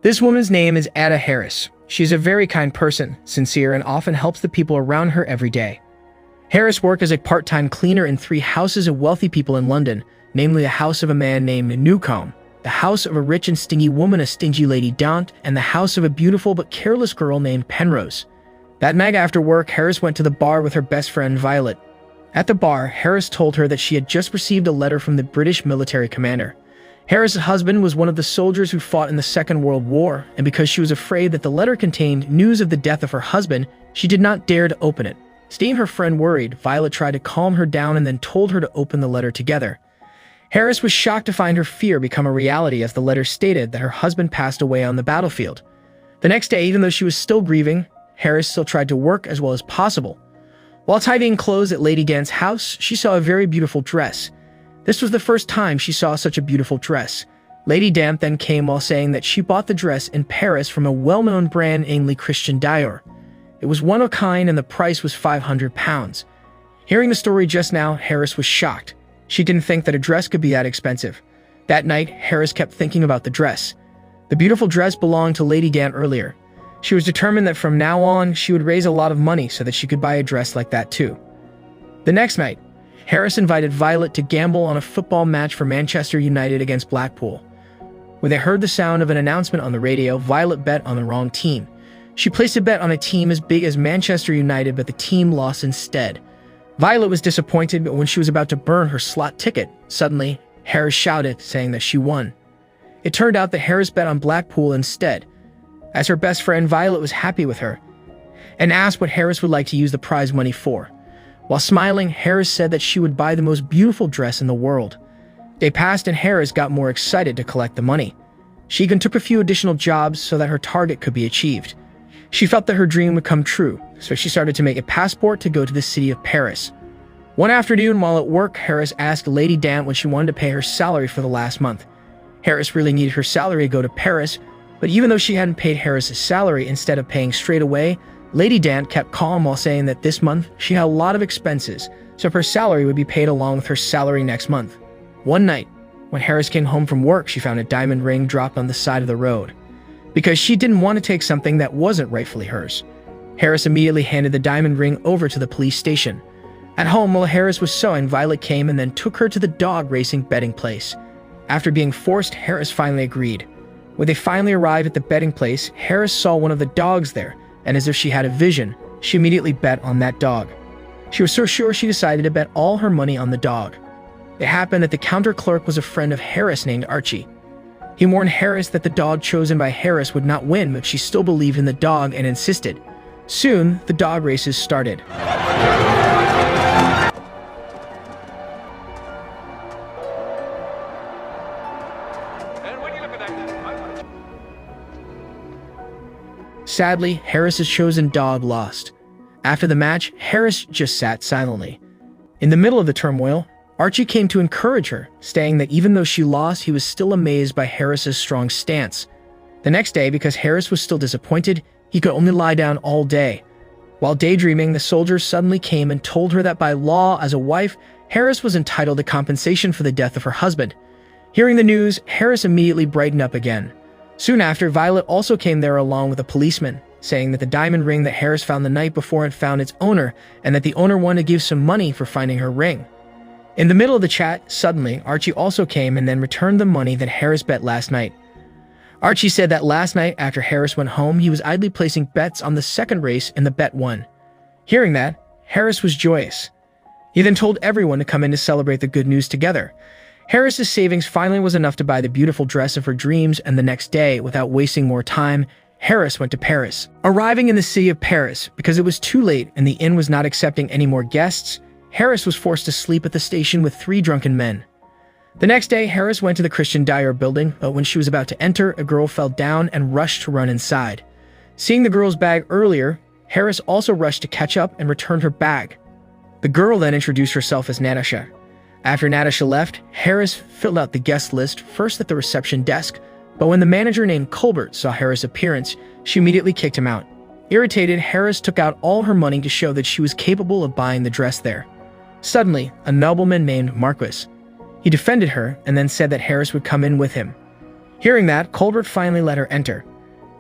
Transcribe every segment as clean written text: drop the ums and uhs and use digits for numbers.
This woman's name is Ada Harris. She's a very kind person, sincere, and often helps the people around her every day. Harris worked as a part-time cleaner in 3 houses of wealthy people in London, namely the house of a man named Newcomb, the house of a rich and stingy woman, a stingy Lady Daunt, and the house of a beautiful but careless girl named Penrose. That night after work, Harris went to the bar with her best friend Violet. At the bar, Harris told her that she had just received a letter from the British military commander. Harris's husband was one of the soldiers who fought in the Second World War, and because she was afraid that the letter contained news of the death of her husband, she did not dare to open it. Seeing her friend worried, Violet tried to calm her down and then told her to open the letter together. Harris was shocked to find her fear become a reality, as the letter stated that her husband passed away on the battlefield. The next day, even though she was still grieving, Harris still tried to work as well as possible. While tidying clothes at Lady Daunt's house, she saw a very beautiful dress. This was the first time she saw such a beautiful dress. Lady Daunt then came while saying that she bought the dress in Paris from a well-known brand, namely Christian Dior. It was one of a kind and the price was £500. Hearing the story just now, Harris was shocked. She didn't think that a dress could be that expensive. That night, Harris kept thinking about the dress. The beautiful dress belonged to Lady Daunt earlier. She was determined that from now on, she would raise a lot of money so that she could buy a dress like that too. The next night, Harris invited Violet to gamble on a football match for Manchester United against Blackpool. When they heard the sound of an announcement on the radio, Violet bet on the wrong team. She placed a bet on a team as big as Manchester United, but the team lost instead. Violet was disappointed, but when she was about to burn her slot ticket, suddenly, Harris shouted, saying that she won. It turned out that Harris bet on Blackpool instead. As her best friend, Violet was happy with her and asked what Harris would like to use the prize money for. While smiling, Harris said that she would buy the most beautiful dress in the world. They passed and Harris got more excited to collect the money. She even took a few additional jobs so that her target could be achieved. She felt that her dream would come true, so she started to make a passport to go to the city of Paris. One afternoon, while at work, Harris asked Lady Daunt when she wanted to pay her salary for the last month. Harris really needed her salary to go to Paris, but even though she hadn't paid Harris's salary, instead of paying straight away, Lady Daunt kept calm while saying that this month she had a lot of expenses, so her salary would be paid along with her salary next month. One night, when Harris came home from work, she found a diamond ring dropped on the side of the road, because she didn't want to take something that wasn't rightfully hers. Harris immediately handed the diamond ring over to the police station. At home, while Harris was sewing, Violet came and then took her to the dog racing betting place. After being forced, Harris finally agreed. When they finally arrived at the betting place, Harris saw one of the dogs there, and as if she had a vision, she immediately bet on that dog. She was so sure she decided to bet all her money on the dog. It happened that the counter clerk was a friend of Harris named Archie. He warned Harris that the dog chosen by Harris would not win, but she still believed in the dog and insisted. Soon, the dog races started. Sadly, Harris's chosen dog lost. After the match, Harris just sat silently. In the middle of the turmoil, Archie came to encourage her, saying that even though she lost, he was still amazed by Harris's strong stance. The next day, because Harris was still disappointed, he could only lie down all day. While daydreaming, the soldiers suddenly came and told her that by law, as a wife, Harris was entitled to compensation for the death of her husband. Hearing the news, Harris immediately brightened up again. Soon after, Violet also came there along with a policeman, saying that the diamond ring that Harris found the night before had found its owner, and that the owner wanted to give some money for finding her ring. In the middle of the chat, suddenly, Archie also came and then returned the money that Harris bet last night. Archie said that last night, after Harris went home, he was idly placing bets on the second race and the bet won. Hearing that, Harris was joyous. He then told everyone to come in to celebrate the good news together. Harris's savings finally was enough to buy the beautiful dress of her dreams, and the next day, without wasting more time, Harris went to Paris. Arriving in the city of Paris, because it was too late and the inn was not accepting any more guests, Harris was forced to sleep at the station with 3 drunken men. The next day, Harris went to the Christian Dior building, but when she was about to enter, a girl fell down and rushed to run inside. Seeing the girl's bag earlier, Harris also rushed to catch up and returned her bag. The girl then introduced herself as Natasha. After Natasha left, Harris filled out the guest list first at the reception desk, but when the manager named Colbert saw Harris' appearance, she immediately kicked him out. Irritated, Harris took out all her money to show that she was capable of buying the dress there. Suddenly, a nobleman named Marquis. He defended her and then said that Harris would come in with him. Hearing that, Colbert finally let her enter.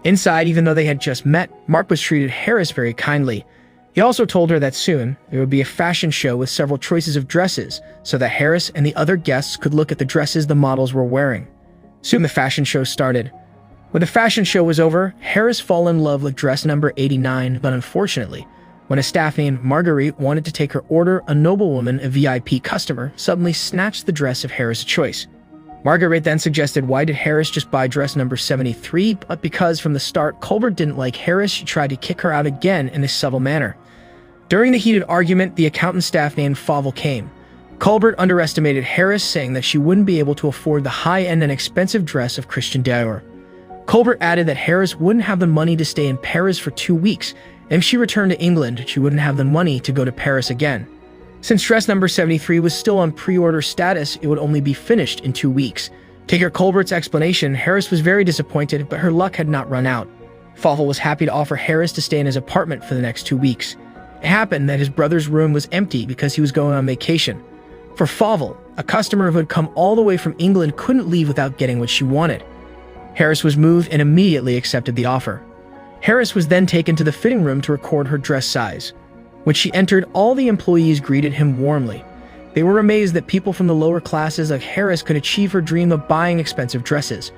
Inside, even though they had just met, Marquis treated Harris very kindly. He also told her that soon, there would be a fashion show with several choices of dresses, so that Harris and the other guests could look at the dresses the models were wearing. Soon the fashion show started. When the fashion show was over, Harris fell in love with dress number 89, but unfortunately, when a staff named Marguerite wanted to take her order, a noblewoman, a VIP customer, suddenly snatched the dress of Harris' choice. Marguerite then suggested why did Harris just buy dress number 73, but because from the start Colbert didn't like Harris, she tried to kick her out again in a subtle manner. During the heated argument, the accountant staff named Fauvel came. Colbert underestimated Harris, saying that she wouldn't be able to afford the high-end and expensive dress of Christian Dior. Colbert added that Harris wouldn't have the money to stay in Paris for 2 weeks, and if she returned to England, she wouldn't have the money to go to Paris again. Since dress number 73 was still on pre-order status, it would only be finished in 2 weeks. To hear Colbert's explanation, Harris was very disappointed, but her luck had not run out. Fauvel was happy to offer Harris to stay in his apartment for the next 2 weeks. It happened that his brother's room was empty because he was going on vacation. For Fauvel, a customer who had come all the way from England couldn't leave without getting what she wanted. Harris was moved and immediately accepted the offer. Harris was then taken to the fitting room to record her dress size. When she entered, all the employees greeted him warmly. They were amazed that people from the lower classes like Harris could achieve her dream of buying expensive dresses.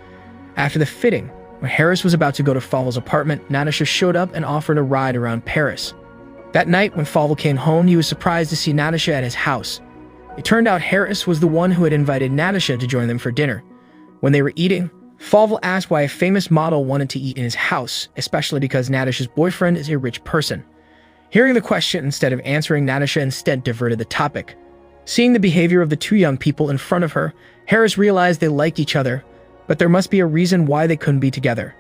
After the fitting, when Harris was about to go to Fauvel's apartment, Natasha showed up and offered a ride around Paris. That night, when Fauvel came home, he was surprised to see Natasha at his house. It turned out Harris was the one who had invited Natasha to join them for dinner. When they were eating, Fauvel asked why a famous model wanted to eat in his house, especially because Natasha's boyfriend is a rich person. Hearing the question, instead of answering, Natasha instead diverted the topic. Seeing the behavior of the two young people in front of her, Harris realized they liked each other, but there must be a reason why they couldn't be together.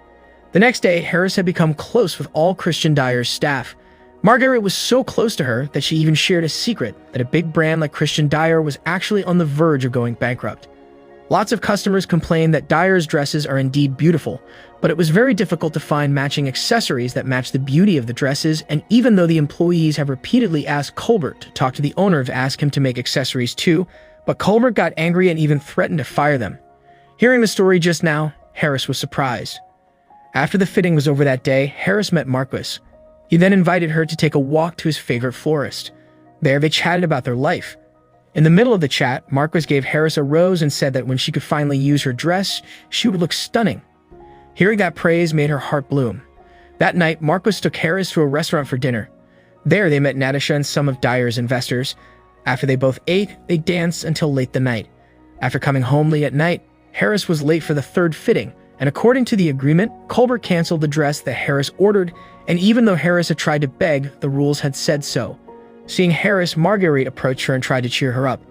The next day, Harris had become close with all Christian Dior's staff. Marguerite was so close to her that she even shared a secret that a big brand like Christian Dior was actually on the verge of going bankrupt. Lots of customers complained that Dior's dresses are indeed beautiful, but it was very difficult to find matching accessories that match the beauty of the dresses, and even though the employees have repeatedly asked Colbert to talk to the owner to ask him to make accessories too, but Colbert got angry and even threatened to fire them. Hearing the story just now, Harris was surprised. After the fitting was over that day, Harris met Marquis. He then invited her to take a walk to his favorite florist. There they chatted about their life. In the middle of the chat, Marquis gave Harris a rose and said that when she could finally use her dress, she would look stunning. Hearing that praise made her heart bloom. That night, Marquis took Harris to a restaurant for dinner. There they met Natasha and some of Dior's investors. After they both ate, they danced until late the night. After coming home late at night, Harris was late for the third fitting, and according to the agreement, Colbert canceled the dress that Harris ordered, and even though Harris had tried to beg, the rules had said so. Seeing Harris, Marguerite approached her and tried to cheer her up.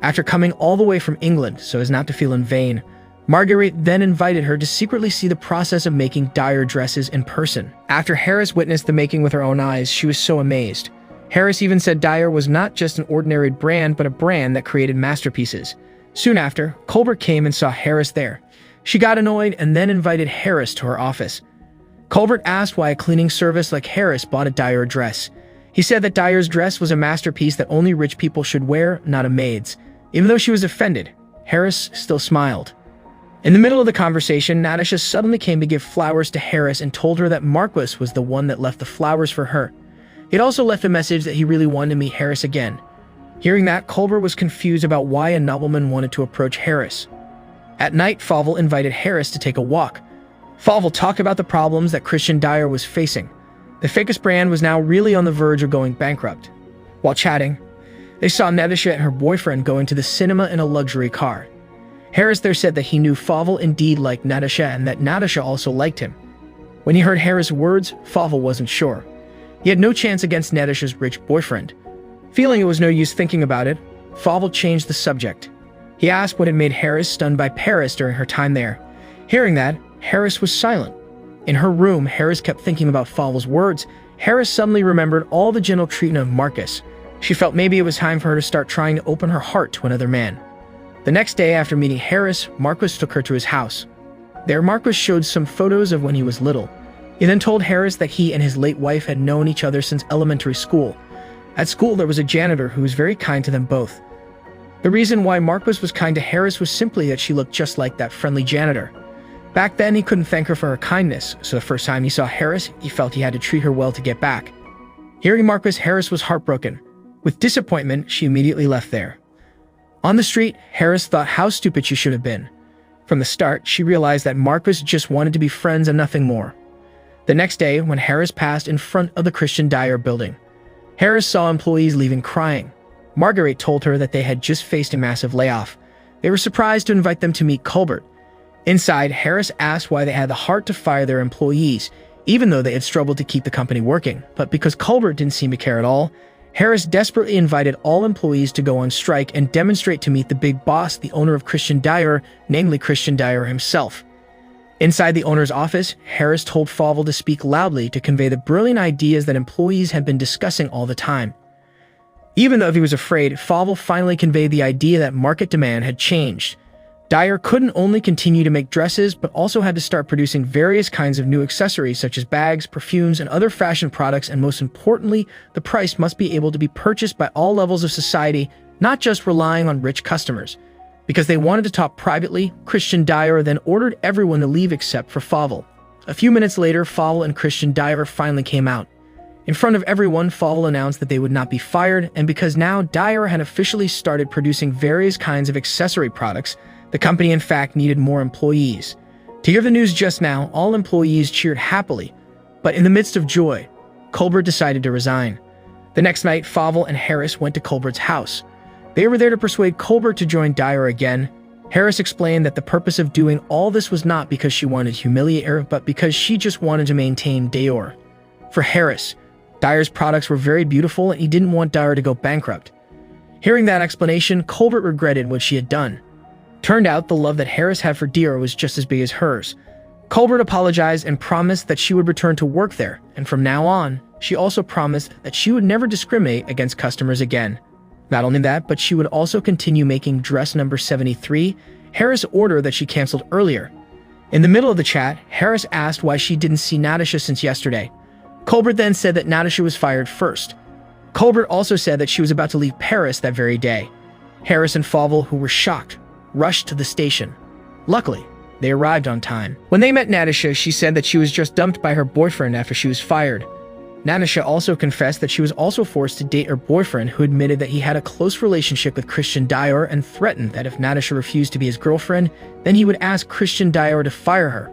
After coming all the way from England so as not to feel in vain, Marguerite then invited her to secretly see the process of making Dior dresses in person. After Harris witnessed the making with her own eyes, she was so amazed. Harris even said Dior was not just an ordinary brand, but a brand that created masterpieces. Soon after, Colbert came and saw Harris there. She got annoyed and then invited Harris to her office. Colbert asked why a cleaning service like Harris bought a Dior dress. He said that Dior's dress was a masterpiece that only rich people should wear, not a maid's. Even though she was offended, Harris still smiled. In the middle of the conversation, Natasha suddenly came to give flowers to Harris and told her that Marquis was the one that left the flowers for her. He had also left a message that he really wanted to meet Harris again. Hearing that, Colbert was confused about why a nobleman wanted to approach Harris. At night, Fauvel invited Harris to take a walk. Fauvel talked about the problems that Christian Dior was facing. The fakest brand was now really on the verge of going bankrupt. While chatting, they saw Natasha and her boyfriend going to the cinema in a luxury car. Harris there said that he knew Fauvel indeed liked Natasha and that Natasha also liked him. When he heard Harris' words, Fauvel wasn't sure. He had no chance against Natasha's rich boyfriend. Feeling it was no use thinking about it, Fauvel changed the subject. He asked what had made Harris stunned by Paris during her time there. Hearing that, Harris was silent. In her room, Harris kept thinking about Fauvel's words. Harris suddenly remembered all the gentle treatment of Marquis. She felt maybe it was time for her to start trying to open her heart to another man. The next day after meeting Harris, Marquis took her to his house. There, Marquis showed some photos of when he was little. He then told Harris that he and his late wife had known each other since elementary school. At school, there was a janitor who was very kind to them both. The reason why Marquis was kind to Harris was simply that she looked just like that friendly janitor. Back then, he couldn't thank her for her kindness, so the first time he saw Harris, he felt he had to treat her well to get back. Hearing Marquis, Harris was heartbroken. With disappointment, she immediately left there. On the street, Harris thought how stupid she should have been. From the start, she realized that Marquis just wanted to be friends and nothing more. The next day, when Harris passed in front of the Christian Dior building, Harris saw employees leaving crying. Marguerite told her that they had just faced a massive layoff. They were surprised to invite them to meet Colbert. Inside, Harris asked why they had the heart to fire their employees, even though they had struggled to keep the company working. But because Colbert didn't seem to care at all, Harris desperately invited all employees to go on strike and demonstrate to meet the big boss, the owner of Christian Dior, namely Christian Dior himself. Inside the owner's office, Harris told Fauvel to speak loudly to convey the brilliant ideas that employees had been discussing all the time. Even though he was afraid, Fauvel finally conveyed the idea that market demand had changed. Dior couldn't only continue to make dresses, but also had to start producing various kinds of new accessories such as bags, perfumes, and other fashion products, and most importantly, the price must be able to be purchased by all levels of society, not just relying on rich customers. Because they wanted to talk privately, Christian Dior then ordered everyone to leave except for Fauvel. A few minutes later, Fauvel and Christian Dior finally came out. In front of everyone, Fauvel announced that they would not be fired, and because now Dior had officially started producing various kinds of accessory products, the company in fact needed more employees. To hear the news just now, all employees cheered happily, but in the midst of joy, Colbert decided to resign. The next night, Fauvel and Harris went to Colbert's house. They were there to persuade Colbert to join Dior again. Harris explained that the purpose of doing all this was not because she wanted to humiliate her, but because she just wanted to maintain Dior. For Harris, Dior's products were very beautiful and he didn't want Dior to go bankrupt. Hearing that explanation, Colbert regretted what she had done. Turned out the love that Harris had for Dior was just as big as hers. Colbert apologized and promised that she would return to work there, and from now on, she also promised that she would never discriminate against customers again. Not only that, but she would also continue making dress number 73, Harris' order that she canceled earlier. In the middle of the chat, Harris asked why she didn't see Natasha since yesterday. Colbert then said that Natasha was fired first. Colbert also said that she was about to leave Paris that very day. Harris and Fauvel, who were shocked, rushed to the station. Luckily, they arrived on time. When they met Natasha, she said that she was just dumped by her boyfriend after she was fired. Natasha also confessed that she was also forced to date her boyfriend, who admitted that he had a close relationship with Christian Dior and threatened that if Natasha refused to be his girlfriend, then he would ask Christian Dior to fire her.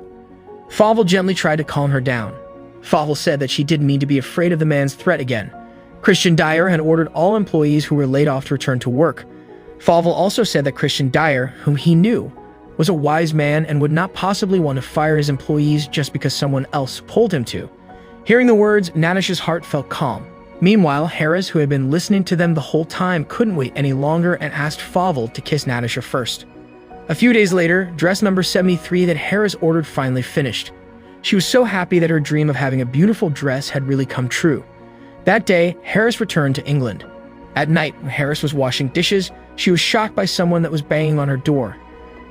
Fauvel gently tried to calm her down. Fauvel said that she didn't mean to be afraid of the man's threat again. Christian Dior had ordered all employees who were laid off to return to work. Fauvel also said that Christian Dior, whom he knew, was a wise man and would not possibly want to fire his employees just because someone else told him to. Hearing the words, Natasha's heart felt calm. Meanwhile, Harris, who had been listening to them the whole time, couldn't wait any longer and asked Fauvel to kiss Natasha first. A few days later, dress number 73 that Harris ordered finally finished. She was so happy that her dream of having a beautiful dress had really come true. That day, Harris returned to England. At night, when Harris was washing dishes, she was shocked by someone that was banging on her door.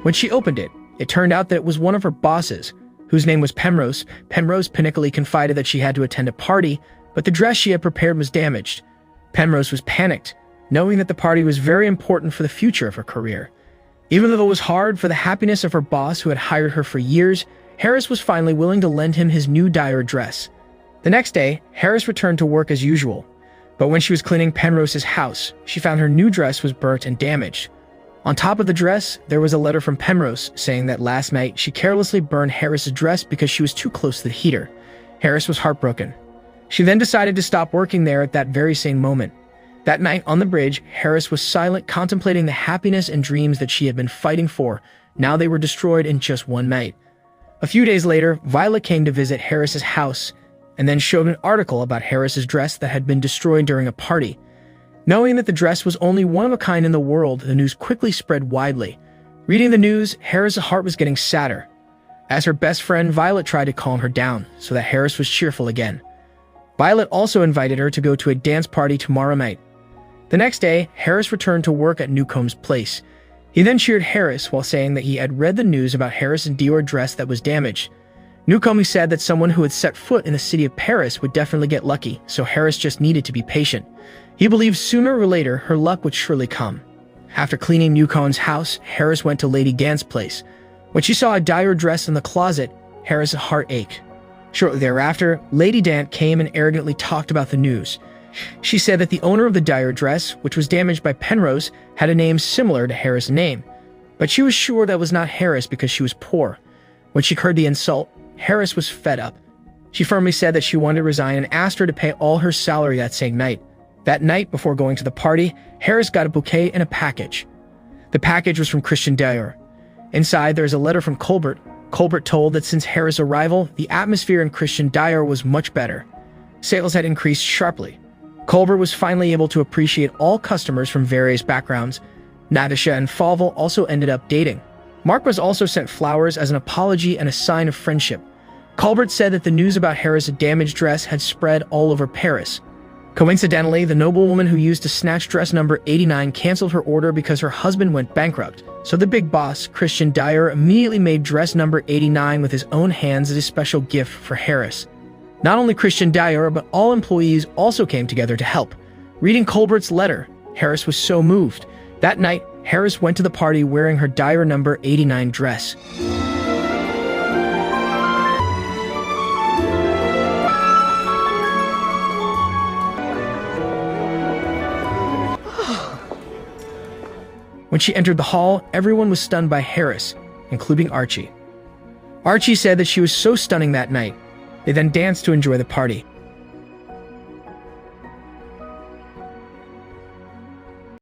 When she opened it, it turned out that it was one of her bosses, whose name was Penrose. Penrose panickily confided that she had to attend a party, but the dress she had prepared was damaged. Penrose was panicked, knowing that the party was very important for the future of her career. Even though it was hard for the happiness of her boss who had hired her for years, Harris was finally willing to lend him his new Dior dress. The next day, Harris returned to work as usual. But when she was cleaning Penrose's house, she found her new dress was burnt and damaged. On top of the dress, there was a letter from Penrose saying that last night she carelessly burned Harris's dress because she was too close to the heater. Harris was heartbroken. She then decided to stop working there at that very same moment. That night on the bridge, Harris was silent, contemplating the happiness and dreams that she had been fighting for. Now they were destroyed in just one night. A few days later, Violet came to visit Harris's house and then showed an article about Harris's dress that had been destroyed during a party. Knowing that the dress was only one of a kind in the world, the news quickly spread widely. Reading the news, Harris's heart was getting sadder. As her best friend, Violet tried to calm her down so that Harris was cheerful again. Violet also invited her to go to a dance party tomorrow night. The next day, Harris returned to work at Newcomb's place. He then cheered Harris while saying that he had read the news about Harris's Dior dress that was damaged. Newcomb said that someone who had set foot in the city of Paris would definitely get lucky, so Harris just needed to be patient. He believed sooner or later her luck would surely come. After cleaning Newcomb's house, Harris went to Lady Gant's place. When she saw a dyer dress in the closet, Harris' heart ached. Shortly thereafter, Lady Dant came and arrogantly talked about the news. She said that the owner of the dyer dress, which was damaged by Penrose, had a name similar to Harris' name, but she was sure that was not Harris because she was poor. When she heard the insult, Harris was fed up. She firmly said that she wanted to resign and asked her to pay all her salary that same night. That night, before going to the party, Harris got a bouquet and a package. The package was from Christian Dior. Inside, there is a letter from Colbert. Colbert told that since Harris' arrival, the atmosphere in Christian Dior was much better. Sales had increased sharply. Colbert was finally able to appreciate all customers from various backgrounds. Natasha and Fauvel also ended up dating. Mark was also sent flowers as an apology and a sign of friendship. Colbert said that the news about Harris' damaged dress had spread all over Paris. Coincidentally, the noblewoman who used to snatch dress number 89 canceled her order because her husband went bankrupt. So the big boss, Christian Dior, immediately made dress number 89 with his own hands as a special gift for Harris. Not only Christian Dior, but all employees also came together to help. Reading Colbert's letter, Harris was so moved. That night, Harris went to the party wearing her Dior number 89 dress. When she entered the hall, everyone was stunned by Harris, including Archie. Archie said that she was so stunning that night. They then danced to enjoy the party.